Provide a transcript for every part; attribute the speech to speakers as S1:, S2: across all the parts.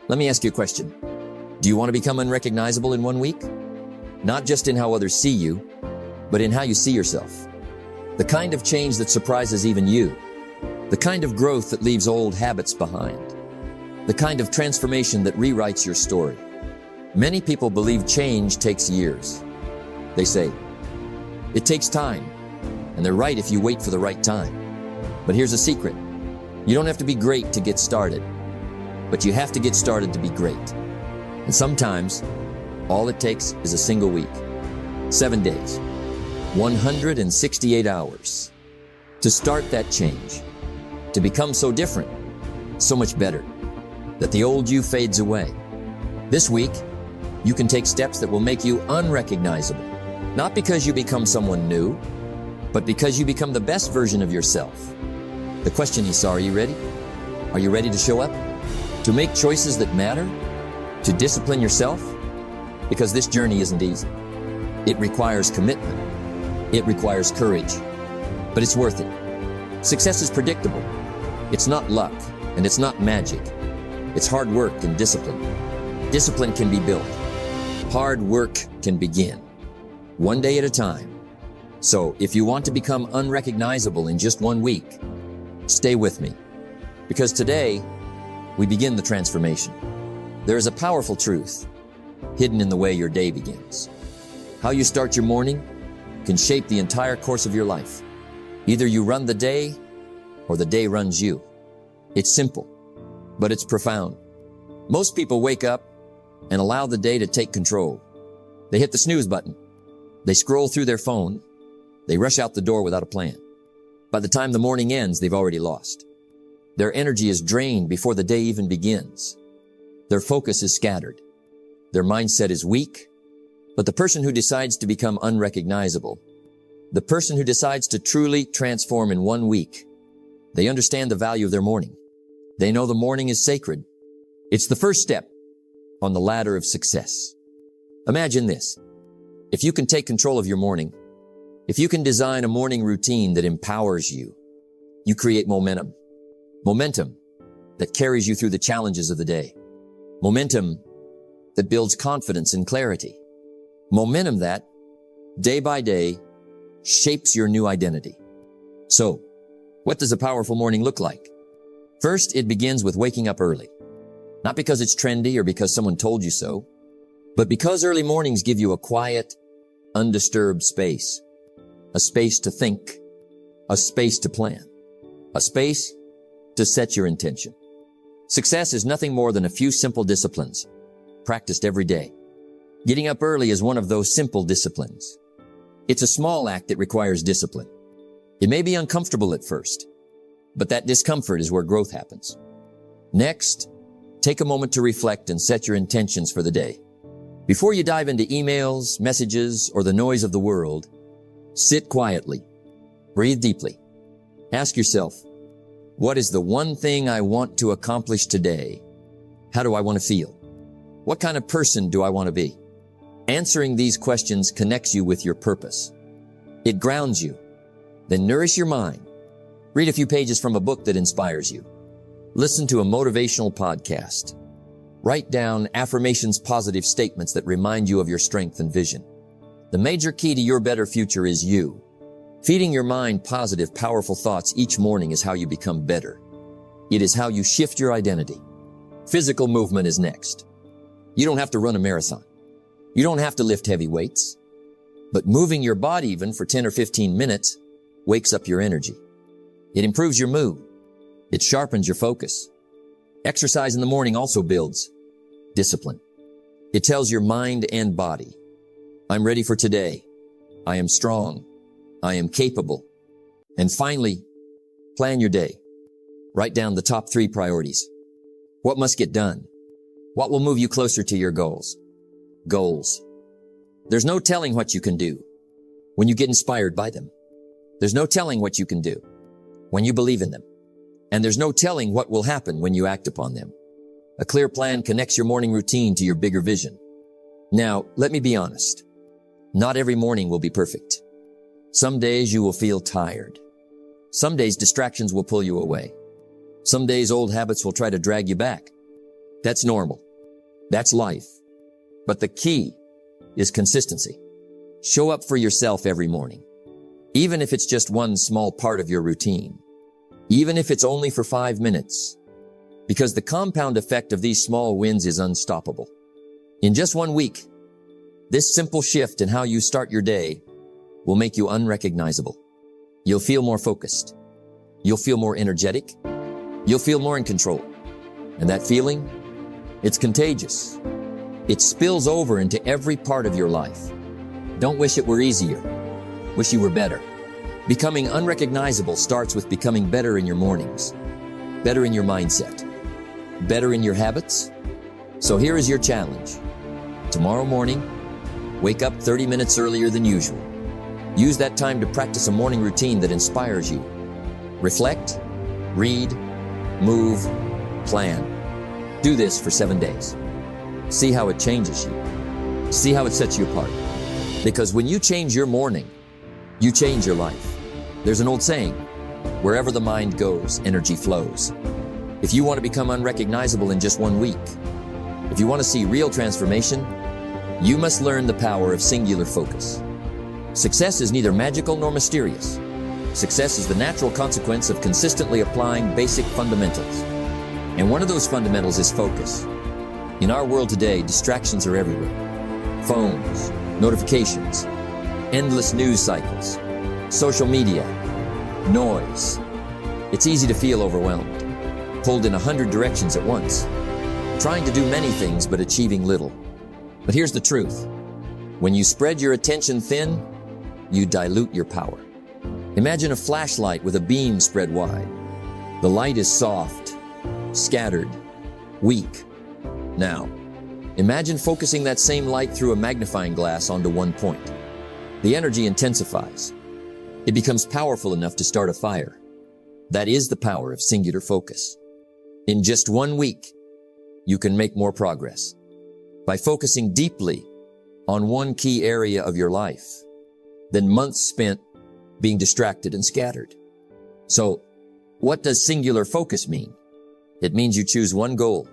S1: Let me ask you a question. Do you want to become unrecognizable in 1 week? Not just in how others see you, but in how you see yourself. The kind of change that surprises even you. The kind of growth that leaves old habits behind. The kind of transformation that rewrites your story. Many people believe change takes years. They say, it takes time, and they're right if you wait for the right time. But here's a secret. You don't have to be great to get started, but you have to get started to be great. And sometimes, all it takes is a single week, 7 days, 168 hours to start that change, to become so different, so much better, that the old you fades away. This week, you can take steps that will make you unrecognizable, not because you become someone new, but because you become the best version of yourself. The question is, are you ready? Are you ready to show up? To make choices that matter? To discipline yourself? Because this journey isn't easy. It requires commitment. It requires courage. But it's worth it. Success is predictable. It's not luck, and it's not magic. It's hard work and discipline. Discipline can be built. Hard work can begin. One day at a time. So, if you want to become unrecognizable in just 1 week, stay with me. Because today, we begin the transformation. There is a powerful truth hidden in the way your day begins. How you start your morning can shape the entire course of your life. Either you run the day or the day runs you. It's simple, but it's profound. Most people wake up and allow the day to take control. They hit the snooze button. They scroll through their phone. They rush out the door without a plan. By the time the morning ends, they've already lost. Their energy is drained before the day even begins. Their focus is scattered. Their mindset is weak. But the person who decides to become unrecognizable, the person who decides to truly transform in 1 week, they understand the value of their morning. They know the morning is sacred. It's the first step on the ladder of success. Imagine this. If you can take control of your morning, if you can design a morning routine that empowers you, you create momentum. Momentum that carries you through the challenges of the day. Momentum that builds confidence and clarity. Momentum that, day by day, shapes your new identity. So, what does a powerful morning look like? First, it begins with waking up early. Not because it's trendy or because someone told you so, but because early mornings give you a quiet, undisturbed space. A space to think. A space to plan. A space to set your intention. Success is nothing more than a few simple disciplines, practiced every day. Getting up early is one of those simple disciplines. It's a small act that requires discipline. It may be uncomfortable at first, but that discomfort is where growth happens. Next, take a moment to reflect and set your intentions for the day. Before you dive into emails, messages, or the noise of the world, sit quietly. Breathe deeply. Ask yourself, what is the one thing I want to accomplish today? How do I want to feel? What kind of person do I want to be? Answering these questions connects you with your purpose. It grounds you. Then nourish your mind. Read a few pages from a book that inspires you. Listen to a motivational podcast. Write down affirmations, positive statements that remind you of your strength and vision. The major key to your better future is you. Feeding your mind positive, powerful thoughts each morning is how you become better. It is how you shift your identity. Physical movement is next. You don't have to run a marathon. You don't have to lift heavy weights. But moving your body even for 10 or 15 minutes wakes up your energy. It improves your mood. It sharpens your focus. Exercise in the morning also builds discipline. It tells your mind and body, I'm ready for today. I am strong. I am capable. And finally, plan your day. Write down the top 3 priorities. What must get done? What will move you closer to your goals? Goals. There's no telling what you can do when you get inspired by them. There's no telling what you can do when you believe in them. And there's no telling what will happen when you act upon them. A clear plan connects your morning routine to your bigger vision. Now, let me be honest. Not every morning will be perfect. Some days you will feel tired. Some days distractions will pull you away. Some days old habits will try to drag you back. That's normal. That's life. But the key is consistency. Show up for yourself every morning, even if it's just one small part of your routine, even if it's only for 5 minutes, because the compound effect of these small wins is unstoppable. In just 1 week, this simple shift in how you start your day will make you unrecognizable. You'll feel more focused. You'll feel more energetic. You'll feel more in control. And that feeling, it's contagious. It spills over into every part of your life. Don't wish it were easier. Wish you were better. Becoming unrecognizable starts with becoming better in your mornings, better in your mindset, better in your habits. So here is your challenge. Tomorrow morning, wake up 30 minutes earlier than usual. Use that time to practice a morning routine that inspires you. Reflect, read, move, plan. Do this for 7 days. See how it changes you. See how it sets you apart. Because when you change your morning, you change your life. There's an old saying, wherever the mind goes, energy flows. If you want to become unrecognizable in just 1 week, if you want to see real transformation, you must learn the power of singular focus. Success is neither magical nor mysterious. Success is the natural consequence of consistently applying basic fundamentals. And one of those fundamentals is focus. In our world today, distractions are everywhere. Phones, notifications, endless news cycles, social media, noise. It's easy to feel overwhelmed, pulled in 100 directions at once, trying to do many things but achieving little. But here's the truth. When you spread your attention thin, you dilute your power. Imagine a flashlight with a beam spread wide. The light is soft, scattered, weak. Now, imagine focusing that same light through a magnifying glass onto one point. The energy intensifies. It becomes powerful enough to start a fire. That is the power of singular focus. In just 1 week, you can make more progress by focusing deeply on one key area of your life than months spent being distracted and scattered. So, what does singular focus mean? It means you choose one goal,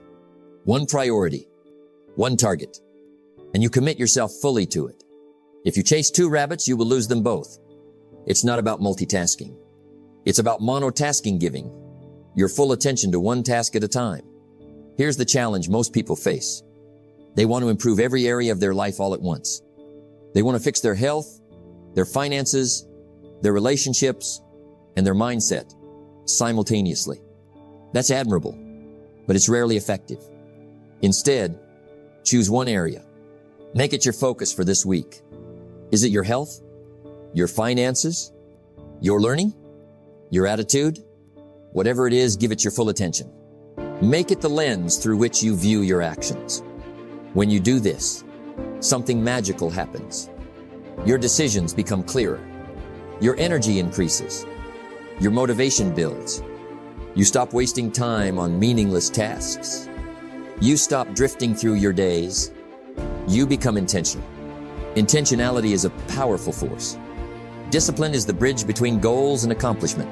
S1: one priority, one target, and you commit yourself fully to it. If you chase 2 rabbits, you will lose them both. It's not about multitasking. It's about monotasking, giving your full attention to one task at a time. Here's the challenge most people face. They want to improve every area of their life all at once. They want to fix their health, their finances, their relationships, and their mindset simultaneously. That's admirable, but it's rarely effective. Instead, choose one area. Make it your focus for this week. Is it your health? Your finances? Your learning? Your attitude? Whatever it is, give it your full attention. Make it the lens through which you view your actions. When you do this, something magical happens. Your decisions become clearer. Your energy increases. Your motivation builds. You stop wasting time on meaningless tasks. You stop drifting through your days. You become intentional. Intentionality is a powerful force. Discipline is the bridge between goals and accomplishment.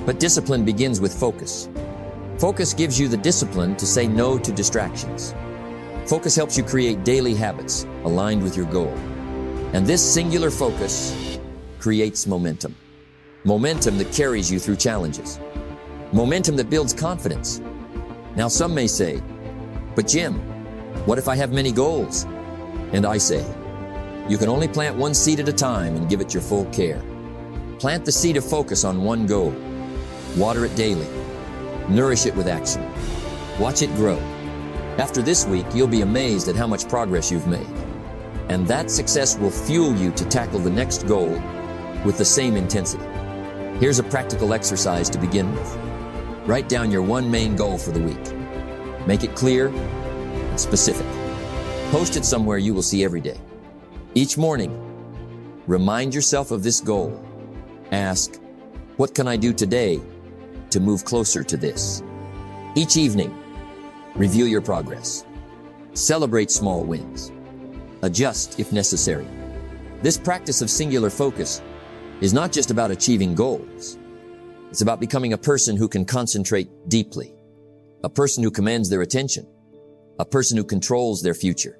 S1: But discipline begins with focus. Focus gives you the discipline to say no to distractions. Focus helps you create daily habits aligned with your goal. And this singular focus creates momentum. Momentum that carries you through challenges. Momentum that builds confidence. Now some may say, but Jim, what if I have many goals? And I say, you can only plant one seed at a time and give it your full care. Plant the seed of focus on one goal. Water it daily. Nourish it with action. Watch it grow. After this week, you'll be amazed at how much progress you've made. And that success will fuel you to tackle the next goal with the same intensity. Here's a practical exercise to begin with. Write down your one main goal for the week. Make it clear and specific. Post it somewhere you will see every day. Each morning, remind yourself of this goal. Ask, what can I do today to move closer to this? Each evening, review your progress. Celebrate small wins. Adjust if necessary. This practice of singular focus is not just about achieving goals. It's about becoming a person who can concentrate deeply, a person who commands their attention, a person who controls their future.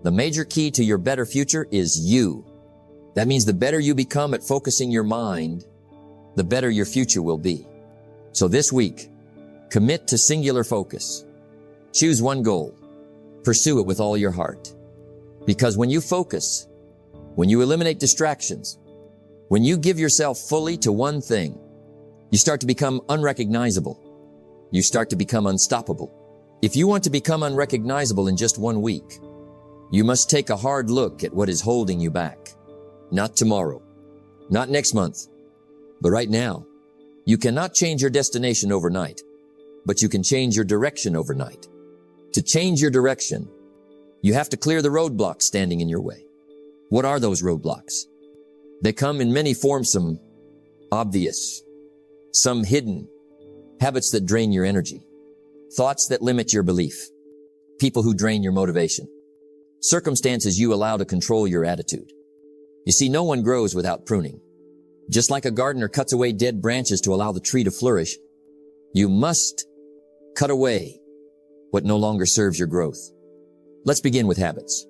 S1: The major key to your better future is you. That means the better you become at focusing your mind, the better your future will be. So this week, commit to singular focus. Choose one goal. Pursue it with all your heart. Because when you focus, when you eliminate distractions, when you give yourself fully to one thing, you start to become unrecognizable. You start to become unstoppable. If you want to become unrecognizable in just 1 week, you must take a hard look at what is holding you back. Not tomorrow, not next month, but right now. You cannot change your destination overnight, but you can change your direction overnight. To change your direction, you have to clear the roadblocks standing in your way. What are those roadblocks? They come in many forms, some obvious, some hidden, habits that drain your energy, thoughts that limit your belief, people who drain your motivation, circumstances you allow to control your attitude. You see, no one grows without pruning. Just like a gardener cuts away dead branches to allow the tree to flourish, you must cut away what no longer serves your growth. Let's begin with habits.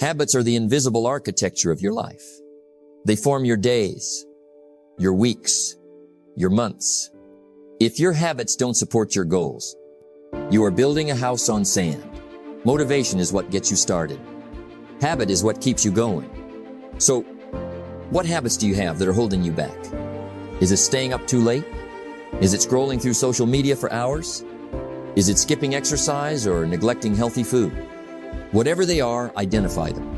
S1: Habits are the invisible architecture of your life. They form your days, your weeks, your months. If your habits don't support your goals, you are building a house on sand. Motivation is what gets you started. Habit is what keeps you going. So, what habits do you have that are holding you back? Is it staying up too late? Is it scrolling through social media for hours? Is it skipping exercise or neglecting healthy food? Whatever they are, identify them.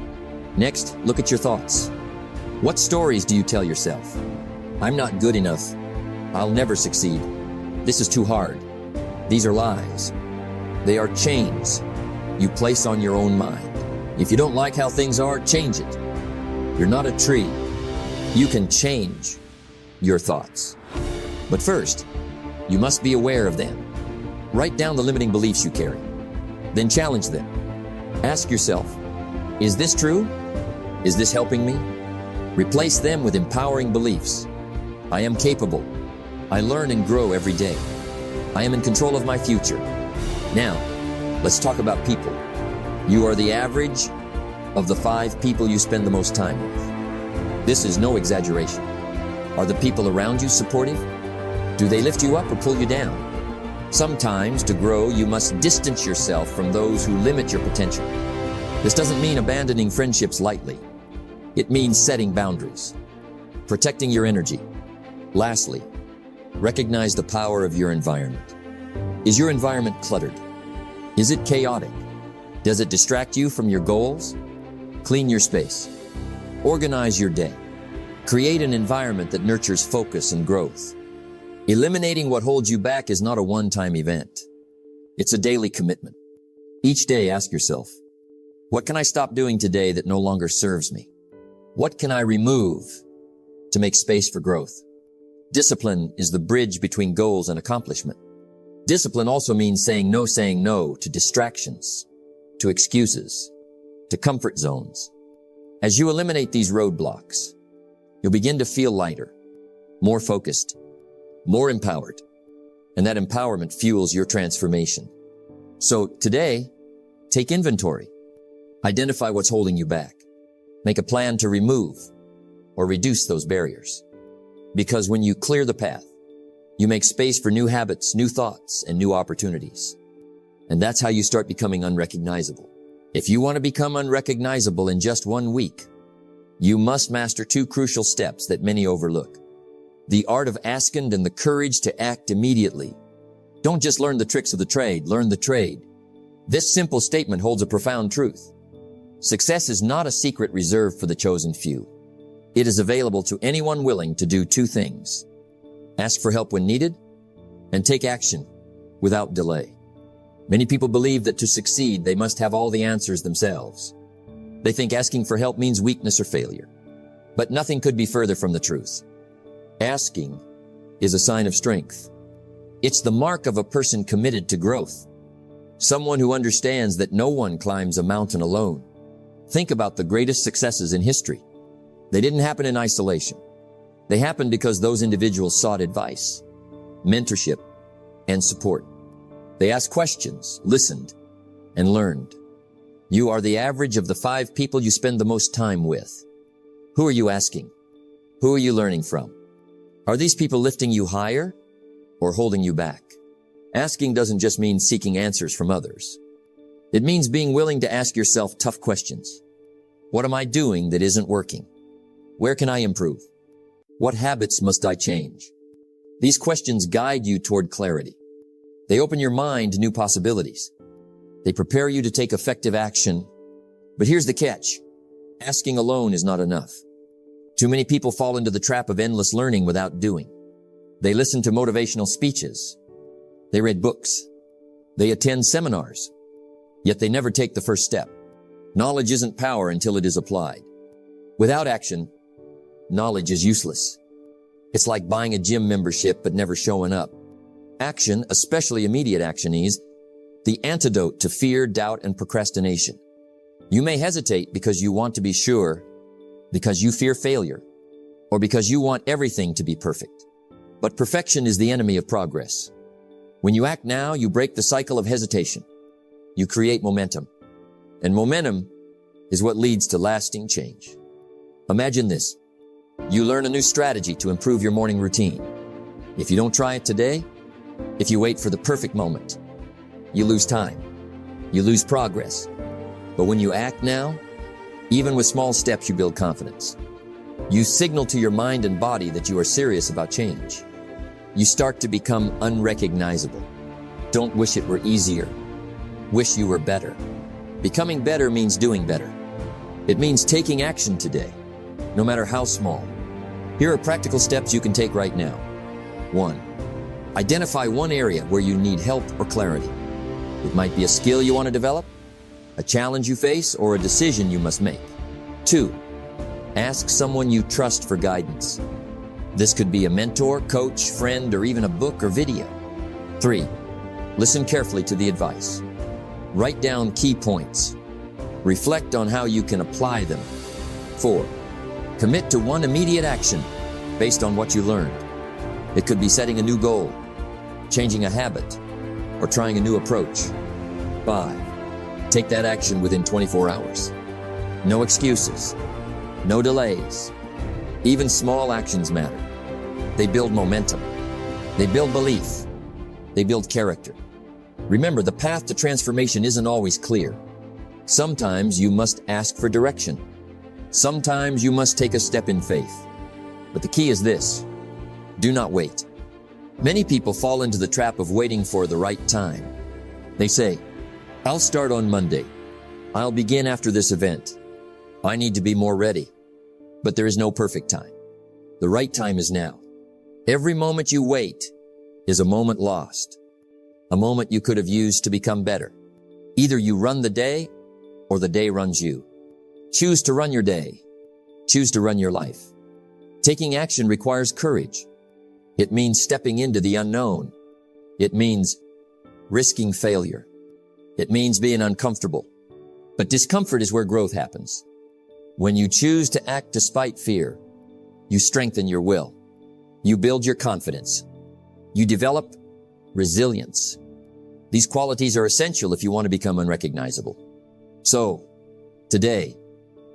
S1: Next, look at your thoughts. What stories do you tell yourself? I'm not good enough. I'll never succeed. This is too hard. These are lies. They are chains you place on your own mind. If you don't like how things are, change it. You're not a tree. You can change your thoughts. But first, you must be aware of them. Write down the limiting beliefs you carry. Then challenge them. Ask yourself, is this true? Is this helping me? Replace them with empowering beliefs. I am capable. I learn and grow every day. I am in control of my future. Now, let's talk about people. You are the average of the 5 people you spend the most time with. This is no exaggeration. Are the people around you supportive? Do they lift you up or pull you down? Sometimes, to grow, you must distance yourself from those who limit your potential. This doesn't mean abandoning friendships lightly. It means setting boundaries, protecting your energy. Lastly, recognize the power of your environment. Is your environment cluttered? Is it chaotic? Does it distract you from your goals? Clean your space. Organize your day. Create an environment that nurtures focus and growth. Eliminating what holds you back is not a one-time event. It's a daily commitment. Each day, ask yourself, what can I stop doing today that no longer serves me? What can I remove to make space for growth? Discipline is the bridge between goals and accomplishment. Discipline also means saying no to distractions, to excuses, to comfort zones. As you eliminate these roadblocks, you'll begin to feel lighter, more focused, more empowered, and that empowerment fuels your transformation. So today, take inventory. Identify what's holding you back. Make a plan to remove or reduce those barriers. Because when you clear the path, you make space for new habits, new thoughts, and new opportunities. And that's how you start becoming unrecognizable. If you want to become unrecognizable in just 1 week, you must master 2 crucial steps that many overlook. The art of asking and the courage to act immediately. Don't just learn the tricks of the trade, learn the trade. This simple statement holds a profound truth. Success is not a secret reserved for the chosen few. It is available to anyone willing to do 2 things. Ask for help when needed, and take action without delay. Many people believe that to succeed, they must have all the answers themselves. They think asking for help means weakness or failure. But nothing could be further from the truth. Asking is a sign of strength. It's the mark of a person committed to growth. Someone who understands that no one climbs a mountain alone. Think about the greatest successes in history. They didn't happen in isolation. They happened because those individuals sought advice, mentorship, and support. They asked questions, listened, and learned. You are the average of the 5 people you spend the most time with. Who are you asking? Who are you learning from? Are these people lifting you higher or holding you back? Asking doesn't just mean seeking answers from others. It means being willing to ask yourself tough questions. What am I doing that isn't working? Where can I improve? What habits must I change? These questions guide you toward clarity. They open your mind to new possibilities. They prepare you to take effective action. But here's the catch. Asking alone is not enough. Too many people fall into the trap of endless learning without doing. They listen to motivational speeches. They read books. They attend seminars. Yet they never take the first step. Knowledge isn't power until it is applied. Without action, knowledge is useless. It's like buying a gym membership but never showing up. Action, especially immediate action, is the antidote to fear, doubt, and procrastination. You may hesitate because you want to be sure, because you fear failure, or because you want everything to be perfect. But perfection is the enemy of progress. When you act now, you break the cycle of hesitation. You create momentum. And momentum is what leads to lasting change. Imagine this. You learn a new strategy to improve your morning routine. If you don't try it today, if you wait for the perfect moment, you lose time. You lose progress. But when you act now, even with small steps, you build confidence. You signal to your mind and body that you are serious about change. You start to become unrecognizable. Don't wish it were easier. Wish you were better. Becoming better means doing better. It means taking action today, no matter how small. Here are practical steps you can take right now. 1. Identify one area where you need help or clarity. It might be a skill you want to develop, a challenge you face, or a decision you must make. 2. Ask someone you trust for guidance. This could be a mentor, coach, friend, or even a book or video. 3. Listen carefully to the advice. Write down key points. Reflect on how you can apply them. 4. Commit to one immediate action based on what you learned. It could be setting a new goal, changing a habit, or trying a new approach. 5. Take that action within 24 hours. No excuses. No delays. Even small actions matter. They build momentum. They build belief. They build character. Remember, the path to transformation isn't always clear. Sometimes you must ask for direction. Sometimes you must take a step in faith. But the key is this: do not wait. Many people fall into the trap of waiting for the right time. They say, I'll start on Monday. I'll begin after this event. I need to be more ready. But there is no perfect time. The right time is now. Every moment you wait is a moment lost. A moment you could have used to become better. Either you run the day or the day runs you. Choose to run your day. Choose to run your life. Taking action requires courage. It means stepping into the unknown. It means risking failure. It means being uncomfortable. But discomfort is where growth happens. When you choose to act despite fear, you strengthen your will. You build your confidence. You develop resilience. These qualities are essential if you want to become unrecognizable. So, today,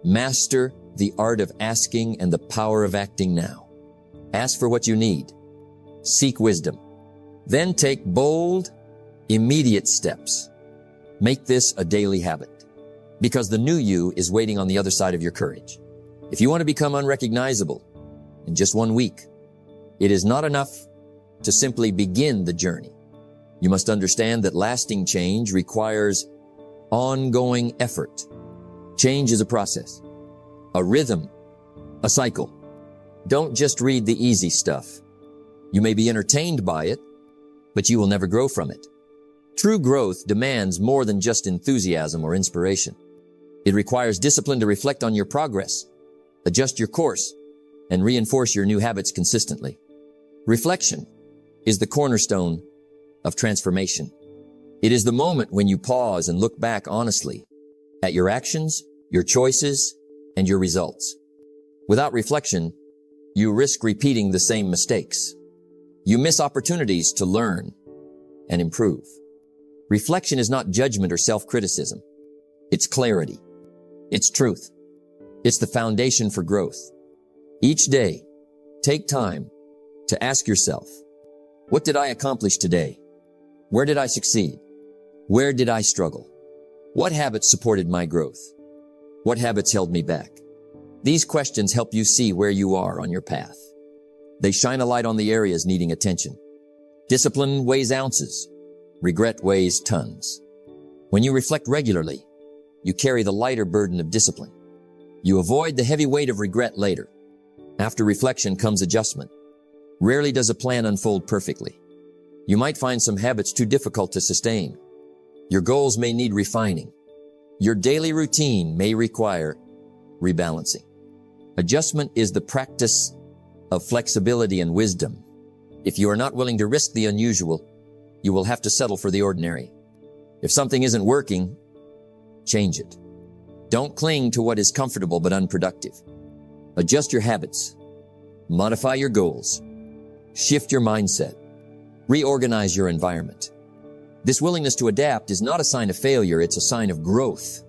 S1: master the art of asking and the power of acting now. Ask for what you need. Seek wisdom. Then take bold, immediate steps. Make this a daily habit, because the new you is waiting on the other side of your courage. If you want to become unrecognizable in just 1 week, it is not enough to simply begin the journey. You must understand that lasting change requires ongoing effort. Change is a process, a rhythm, a cycle. Don't just read the easy stuff. You may be entertained by it, but you will never grow from it. True growth demands more than just enthusiasm or inspiration. It requires discipline to reflect on your progress, adjust your course, and reinforce your new habits consistently. Reflection is the cornerstone of transformation. It is the moment when you pause and look back honestly at your actions, your choices, and your results. Without reflection, you risk repeating the same mistakes. You miss opportunities to learn and improve. Reflection is not judgment or self-criticism. It's clarity. It's truth. It's the foundation for growth. Each day, take time to ask yourself, what did I accomplish today? Where did I succeed? Where did I struggle? What habits supported my growth? What habits held me back? These questions help you see where you are on your path. They shine a light on the areas needing attention. Discipline weighs ounces. Regret weighs tons. When you reflect regularly, you carry the lighter burden of discipline. You avoid the heavy weight of regret later. After reflection comes adjustment. Rarely does a plan unfold perfectly. You might find some habits too difficult to sustain. Your goals may need refining. Your daily routine may require rebalancing. Adjustment is the practice of flexibility and wisdom. If you are not willing to risk the unusual, you will have to settle for the ordinary. If something isn't working, change it. Don't cling to what is comfortable but unproductive. Adjust your habits. Modify your goals. Shift your mindset. Reorganize your environment. This willingness to adapt is not a sign of failure, it's a sign of growth.